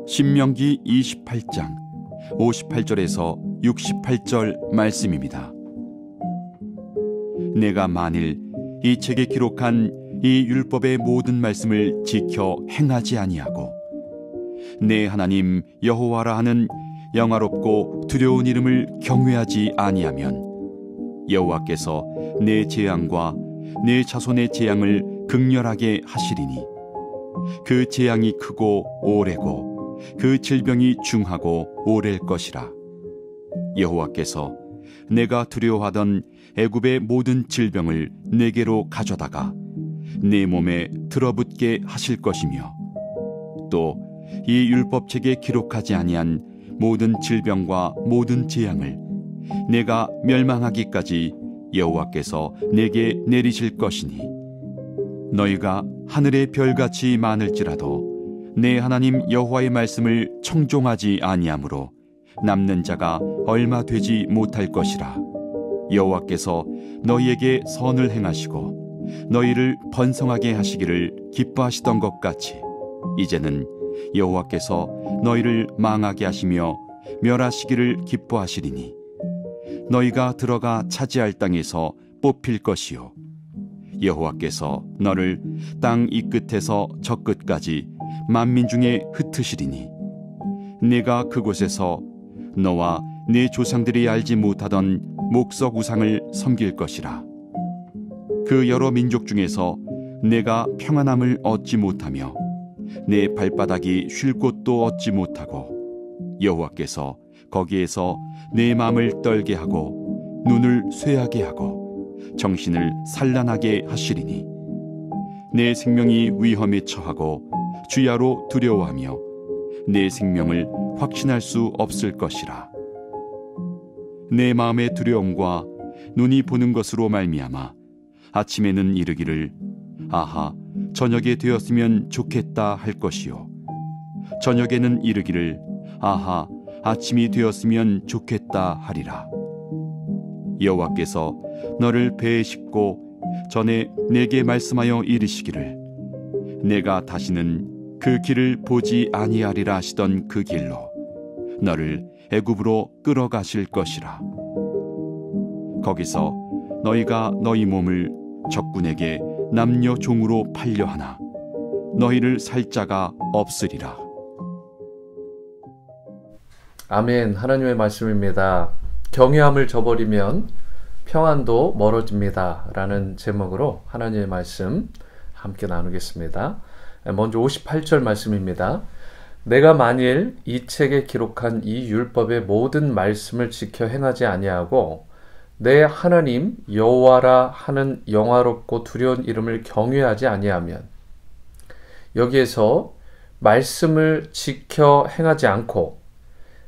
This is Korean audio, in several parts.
신명기 28장 58절에서 68절 말씀입니다. 내가 만일 이 책에 기록한 이 율법의 모든 말씀을 지켜 행하지 아니하고 내 하나님 여호와라 하는 영화롭고 두려운 이름을 경외하지 아니하면 여호와께서 내 재앙과 내 자손의 재앙을 극렬하게 하시리니 그 재앙이 크고 오래고 그 질병이 중하고 오래일 것이라. 여호와께서 내가 두려워하던 애굽의 모든 질병을 내게로 가져다가 내 몸에 들어붙게 하실 것이며 또 이 율법책에 기록하지 아니한 모든 질병과 모든 재앙을 내가 멸망하기까지 여호와께서 내게 내리실 것이니 너희가 하늘의 별같이 많을지라도 내 하나님 여호와의 말씀을 청종하지 아니하므로 남는 자가 얼마 되지 못할 것이라. 여호와께서 너희에게 선을 행하시고 너희를 번성하게 하시기를 기뻐하시던 것 같이 이제는 여호와께서 너희를 망하게 하시며 멸하시기를 기뻐하시리니 너희가 들어가 차지할 땅에서 뽑힐 것이요 여호와께서 너를 땅 이 끝에서 저 끝까지 만민 중에 흩으시리니 네가 그곳에서 너와 네 조상들이 알지 못하던 목석 우상을 섬길 것이라. 그 여러 민족 중에서 내가 평안함을 얻지 못하며 내 발바닥이 쉴 곳도 얻지 못하고 여호와께서 거기에서 내 마음을 떨게 하고 눈을 쇠하게 하고 정신을 산란하게 하시리니 내 생명이 위험에 처하고 주야로 두려워하며 내 생명을 확신할 수 없을 것이라. 내 마음의 두려움과 눈이 보는 것으로 말미암아 아침에는 이르기를 아하 저녁에 되었으면 좋겠다 할 것이요 저녁에는 이르기를 아하 아침이 되었으면 좋겠다 하리라. 여호와께서 너를 배에 싣고 전에 내게 말씀하여 이르시기를 내가 다시는 그 길을 보지 아니하리라 하시던 그 길로 너를 애굽으로 끌어가실 것이라. 거기서 너희가 너희 몸을 적군에게 남녀 종으로 팔려 하나 너희를 살 자가 없으리라. 아멘. 하나님의 말씀입니다. 경외함을 저버리면 평안도 멀어집니다 라는 제목으로 하나님의 말씀 함께 나누겠습니다. 먼저 58절 말씀입니다. 내가 만일 이 책에 기록한 이 율법의 모든 말씀을 지켜 행하지 아니하고 내 하나님 여호와라 하는 영화롭고 두려운 이름을 경외하지 아니하면, 여기에서 말씀을 지켜 행하지 않고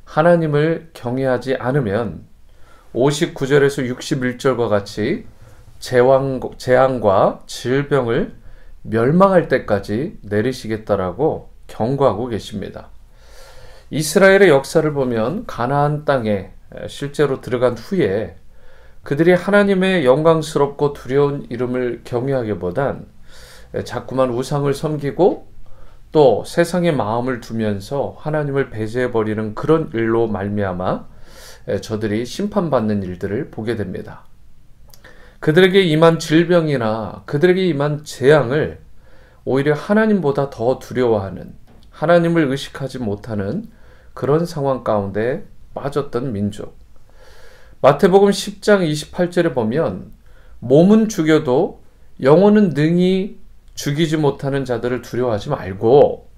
하나님을 경외하지 않으면 59절에서 61절과 같이 재앙과 질병을 멸망할 때까지 내리시겠다라고 경고하고 계십니다. 이스라엘의 역사를 보면 가나안 땅에 실제로 들어간 후에 그들이 하나님의 영광스럽고 두려운 이름을 경외하기보단 자꾸만 우상을 섬기고 또 세상의 마음을 두면서 하나님을 배제해버리는 그런 일로 말미암아 저들이 심판받는 일들을 보게 됩니다. 그들에게 임한 질병이나 그들에게 임한 재앙을 오히려 하나님보다 더 두려워하는, 하나님을 의식하지 못하는 그런 상황 가운데 빠졌던 민족. 마태복음 10장 28절에 보면 몸은 죽여도 영혼은 능히 죽이지 못하는 자들을 두려워하지 말고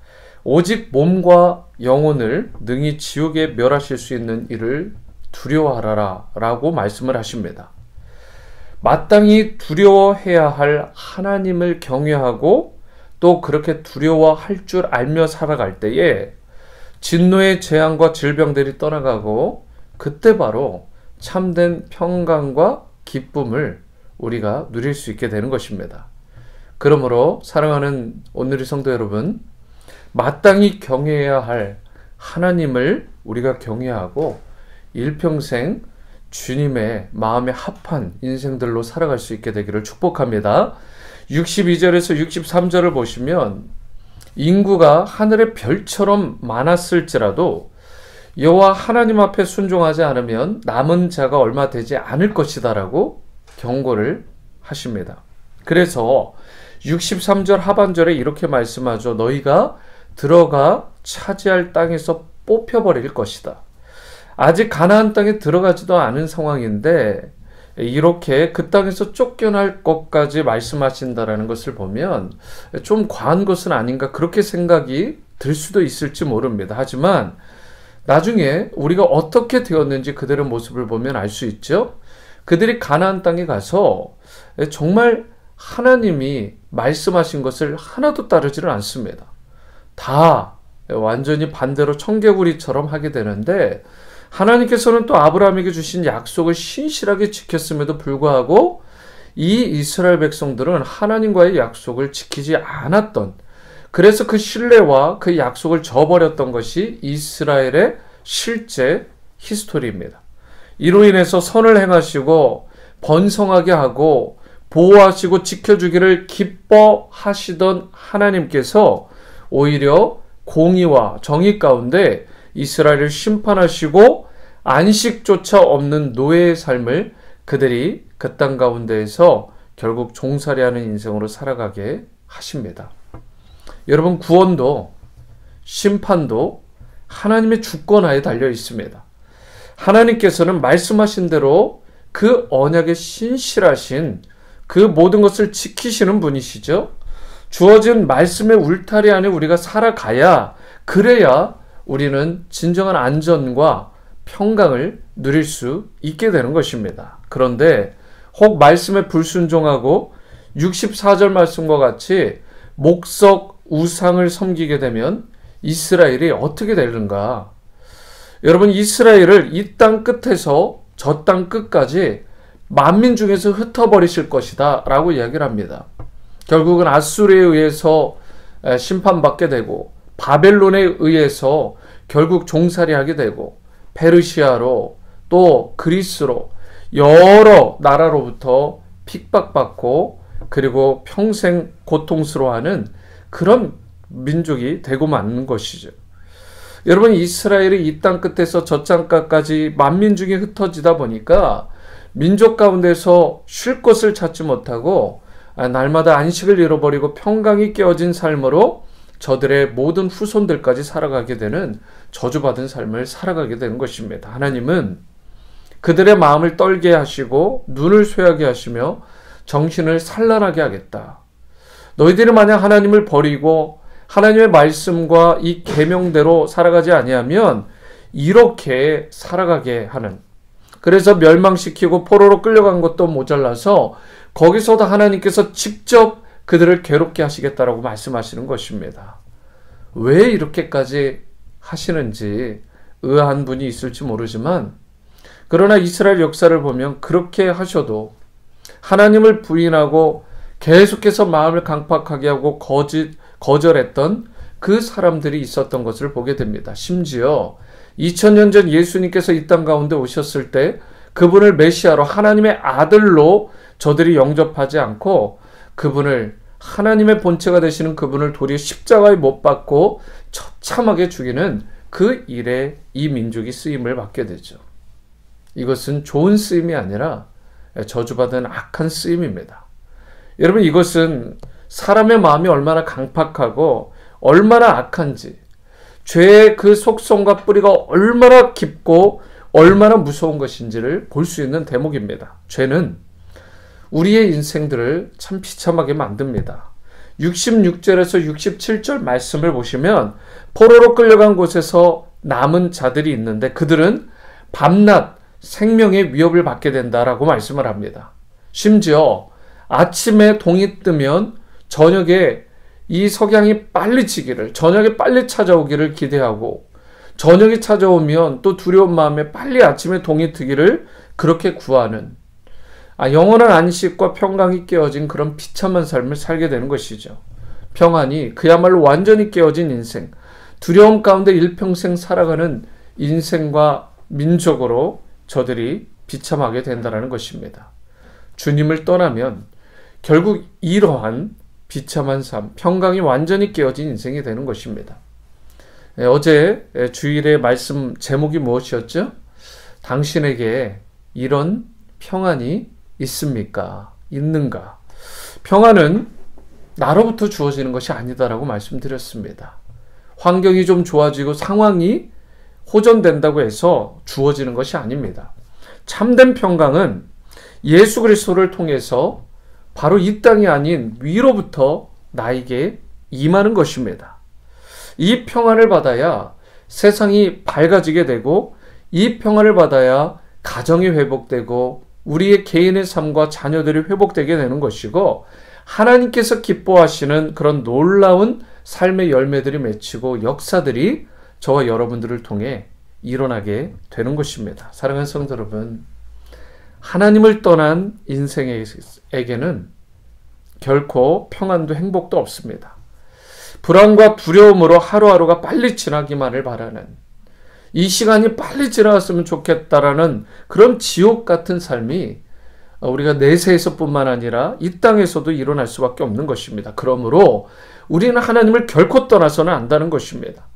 오직 몸과 영혼을 능히 지옥에 멸하실 수 있는 이를 두려워하라 라고 말씀을 하십니다. 마땅히 두려워해야 할 하나님을 경외하고 또 그렇게 두려워할 줄 알며 살아갈 때에 진노의 재앙과 질병들이 떠나가고 그때 바로 참된 평강과 기쁨을 우리가 누릴 수 있게 되는 것입니다. 그러므로 사랑하는 오늘의 성도 여러분, 마땅히 경외해야 할 하나님을 우리가 경외하고 일평생 주님의 마음에 합한 인생들로 살아갈 수 있게 되기를 축복합니다. 62절에서 63절을 보시면 인구가 하늘의 별처럼 많았을지라도 여호와 하나님 앞에 순종하지 않으면 남은 자가 얼마 되지 않을 것이다라고 경고를 하십니다. 그래서 63절 하반절에 이렇게 말씀하죠. 너희가 들어가 차지할 땅에서 뽑혀버릴 것이다. 아직 가나안 땅에 들어가지도 않은 상황인데 이렇게 그 땅에서 쫓겨날 것까지 말씀하신다라는 것을 보면 좀 과한 것은 아닌가 그렇게 생각이 들 수도 있을지 모릅니다. 하지만 나중에 우리가 어떻게 되었는지 그들의 모습을 보면 알 수 있죠. 그들이 가나안 땅에 가서 정말 하나님이 말씀하신 것을 하나도 따르지를 않습니다. 다 완전히 반대로 청개구리처럼 하게 되는데 하나님께서는 또 아브라함에게 주신 약속을 신실하게 지켰음에도 불구하고 이 이스라엘 백성들은 하나님과의 약속을 지키지 않았던, 그래서 그 신뢰와 그 약속을 저버렸던 것이 이스라엘의 실제 히스토리입니다. 이로 인해서 선을 행하시고 번성하게 하고 보호하시고 지켜주기를 기뻐하시던 하나님께서 오히려 공의와 정의 가운데 이스라엘을 심판하시고 안식조차 없는 노예의 삶을 그들이 그 땅 가운데에서 결국 종살이하는 인생으로 살아가게 하십니다. 여러분, 구원도 심판도 하나님의 주권하에 달려 있습니다. 하나님께서는 말씀하신 대로 그 언약에 신실하신 그 모든 것을 지키시는 분이시죠. 주어진 말씀의 울타리 안에 우리가 살아가야, 그래야 우리는 진정한 안전과 평강을 누릴 수 있게 되는 것입니다. 그런데 혹 말씀에 불순종하고 64절 말씀과 같이 목석 우상을 섬기게 되면 이스라엘이 어떻게 되는가? 여러분, 이스라엘을 이 땅 끝에서 저 땅 끝까지 만민 중에서 흩어버리실 것이다 라고 이야기를 합니다. 결국은 아수르에 의해서 심판받게 되고 바벨론에 의해서 결국 종살이하게 되고 페르시아로 또 그리스로 여러 나라로부터 핍박받고 그리고 평생 고통스러워하는 그런 민족이 되고 마는 것이죠. 여러분, 이스라엘이 이 땅 끝에서 저 땅까지 만민 중에 흩어지다 보니까 민족 가운데서 쉴 곳을 찾지 못하고 날마다 안식을 잃어버리고 평강이 깨어진 삶으로 저들의 모든 후손들까지 살아가게 되는 저주받은 삶을 살아가게 되는 것입니다. 하나님은 그들의 마음을 떨게 하시고 눈을 쇠하게 하시며 정신을 산란하게 하겠다. 너희들이 만약 하나님을 버리고 하나님의 말씀과 이 계명대로 살아가지 아니하면 이렇게 살아가게 하는, 그래서 멸망시키고 포로로 끌려간 것도 모자라서 거기서도 하나님께서 직접 그들을 괴롭게 하시겠다라고 말씀하시는 것입니다. 왜 이렇게까지 하시는지 의아한 분이 있을지 모르지만, 그러나 이스라엘 역사를 보면 그렇게 하셔도 하나님을 부인하고 계속해서 마음을 강팍하게 하고 거절했던 그 사람들이 있었던 것을 보게 됩니다. 심지어 2000년 전 예수님께서 이 땅 가운데 오셨을 때 그분을 메시아로, 하나님의 아들로 저들이 영접하지 않고 그분을, 하나님의 본체가 되시는 그분을 도리어 십자가에 못 박고 처참하게 죽이는 그 일에 이 민족이 쓰임을 받게 되죠. 이것은 좋은 쓰임이 아니라 저주받은 악한 쓰임입니다. 여러분, 이것은 사람의 마음이 얼마나 강팍하고 얼마나 악한지, 죄의 그 속성과 뿌리가 얼마나 깊고 얼마나 무서운 것인지를 볼 수 있는 대목입니다. 죄는 우리의 인생들을 참 비참하게 만듭니다. 66절에서 67절 말씀을 보시면 포로로 끌려간 곳에서 남은 자들이 있는데 그들은 밤낮 생명의 위협을 받게 된다라고 말씀을 합니다. 심지어 아침에 동이 뜨면 저녁에 이 석양이 빨리 지기를, 저녁에 빨리 찾아오기를 기대하고, 저녁이 찾아오면 또 두려운 마음에 빨리 아침에 동이 트기를 그렇게 구하는, 영원한 안식과 평강이 깨어진 그런 비참한 삶을 살게 되는 것이죠. 평안이 그야말로 완전히 깨어진 인생, 두려움 가운데 일평생 살아가는 인생과 민족으로 저들이 비참하게 된다는 것입니다. 주님을 떠나면 결국 이러한 비참한 삶, 평강이 완전히 깨어진 인생이 되는 것입니다. 어제 주일의 말씀 제목이 무엇이었죠? 당신에게 이런 평안이 있습니까? 있는가? 평안은 나로부터 주어지는 것이 아니다라고 말씀드렸습니다. 환경이 좀 좋아지고 상황이 호전된다고 해서 주어지는 것이 아닙니다. 참된 평강은 예수 그리스도를 통해서 바로 이 땅이 아닌 위로부터 나에게 임하는 것입니다. 이 평안을 받아야 세상이 밝아지게 되고, 이 평안을 받아야 가정이 회복되고 우리의 개인의 삶과 자녀들이 회복되게 되는 것이고, 하나님께서 기뻐하시는 그런 놀라운 삶의 열매들이 맺히고 역사들이 저와 여러분들을 통해 일어나게 되는 것입니다. 사랑하는 성도 여러분, 하나님을 떠난 인생에게는 결코 평안도 행복도 없습니다. 불안과 두려움으로 하루하루가 빨리 지나기만을 바라는, 이 시간이 빨리 지나갔으면 좋겠다라는 그런 지옥 같은 삶이 우리가 내세에서뿐만 아니라 이 땅에서도 일어날 수밖에 없는 것입니다. 그러므로 우리는 하나님을 결코 떠나서는 안 된다는 것입니다.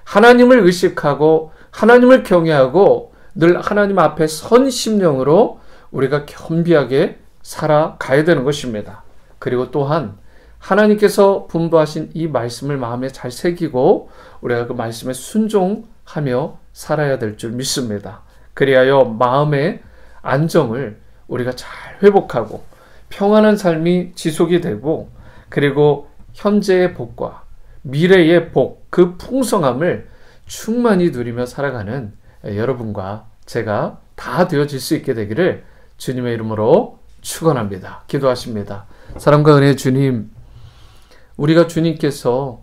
하나님을 의식하고 하나님을 경외하고 늘 하나님 앞에 선 심령으로 우리가 겸비하게 살아가야 되는 것입니다. 그리고 또한 하나님께서 분부하신 이 말씀을 마음에 잘 새기고 우리가 그 말씀에 순종하며 살아야 될 줄 믿습니다. 그리하여 마음의 안정을 우리가 잘 회복하고 평안한 삶이 지속이 되고, 그리고 현재의 복과 미래의 복, 그 풍성함을 충만히 누리며 살아가는 여러분과 제가 다 되어질 수 있게 되기를 주님의 이름으로 축원합니다. 기도하십니다. 사랑과 은혜의 주님, 우리가 주님께서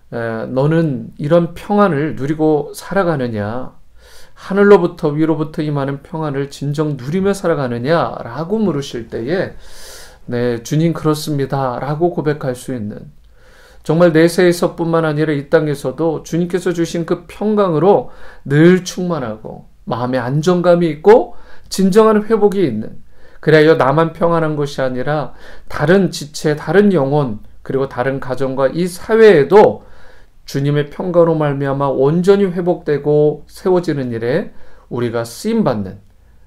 너는 이런 평안을 누리고 살아가느냐, 하늘로부터 위로부터 임하는 평안을 진정 누리며 살아가느냐 라고 물으실 때에 네, 주님 그렇습니다 라고 고백할 수 있는, 정말 내세에서뿐만 아니라 이 땅에서도 주님께서 주신 그 평강으로 늘 충만하고 마음의 안정감이 있고 진정한 회복이 있는, 그래야 나만 평안한 것이 아니라 다른 지체, 다른 영혼, 그리고 다른 가정과 이 사회에도 주님의 평강으로 말미암아 온전히 회복되고 세워지는 일에 우리가 쓰임받는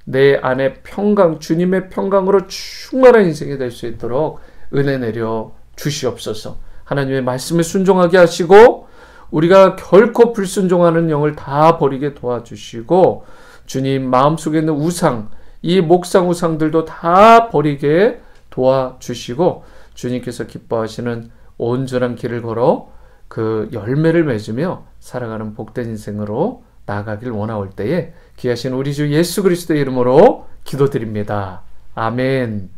내 안에 평강, 주님의 평강으로 충만한 인생이 될 수 있도록 은혜 내려 주시옵소서. 하나님의 말씀에 순종하게 하시고 우리가 결코 불순종하는 영을 다 버리게 도와주시고, 주님 마음속에 있는 우상, 이 목상 우상들도 다 버리게 도와주시고, 주님께서 기뻐하시는 온전한 길을 걸어 그 열매를 맺으며 살아가는 복된 인생으로 나아가길 원하올 때에 귀하신 우리 주 예수 그리스도의 이름으로 기도드립니다. 아멘.